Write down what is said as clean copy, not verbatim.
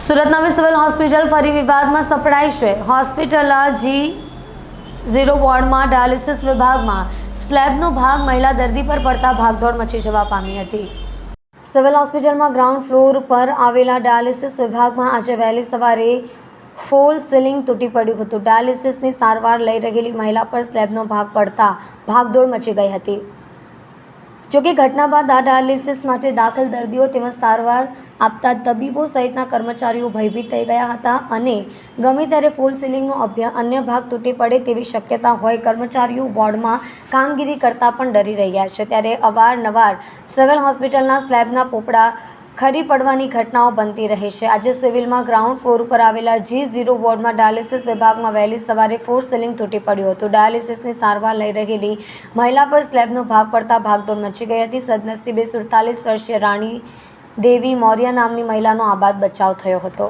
સુરતના civil hospital ફરી વિવાદમાં સપડાઈ છે। હોસ્પિટલના G0 વોર્ડમાં ડાયાલિસિસ વિભાગમાં સ્લેબનો ભાગ મહિલા દર્દી પર પડતા ભાગદોડ મચી જવા પામી હતી। સિવિલ હોસ્પિટલમાં ગ્રાઉન્ડ ફ્લોર પર આવેલા ડાયાલિસિસ વિભાગમાં આજે વહેલી સવારે ફોલ સીલિંગ તૂટી પડ્યું હતું। ડાયાલિસિસની સારવાર લઈ રહેલી મહિલા પર સ્લેબનો ભાગ પડતા ભાગદોડ મચી ગઈ હતી। જોકે ઘટના બાદ આ ડાયાલિસિસ માટે દાખલ દર્દીઓ તેમજ સારવાર આપતા તબીબો સહિતના કર્મચારીઓ ભયભીત થઈ ગયા હતા અને ગમે ત્યારે ફોલ સીલિંગનો અન્ય ભાગ તૂટી પડે તેવી શક્યતા હોય કર્મચારીઓ વોર્ડમાં કામગીરી કરતા પણ ડરી રહ્યા છે। ત્યારે અવારનવાર સિવિલ હોસ્પિટલના સ્લેબના પોપડા ખરી પડવાની ઘટનાઓ બનતી રહે છે। આજે સિવિલમાં ગ્રાઉન્ડ ફ્લોર ઉપર આવેલા G0 વોર્ડમાં ડાયાલિસિસ વિભાગમાં વહેલી સવારે ફોર સીલિંગ તૂટી પડ્યું હતું। ડાયાલિસિસની સારવાર લઈ રહેલી મહિલા પર સ્લેબનો ભાગ પડતા ભાગદોડ મચી ગઈ હતી। સદનસીબે 47 વર્ષીય રાણી દેવી મૌર્ય નામની મહિલાનો આબાદ બચાવ થયો હતો।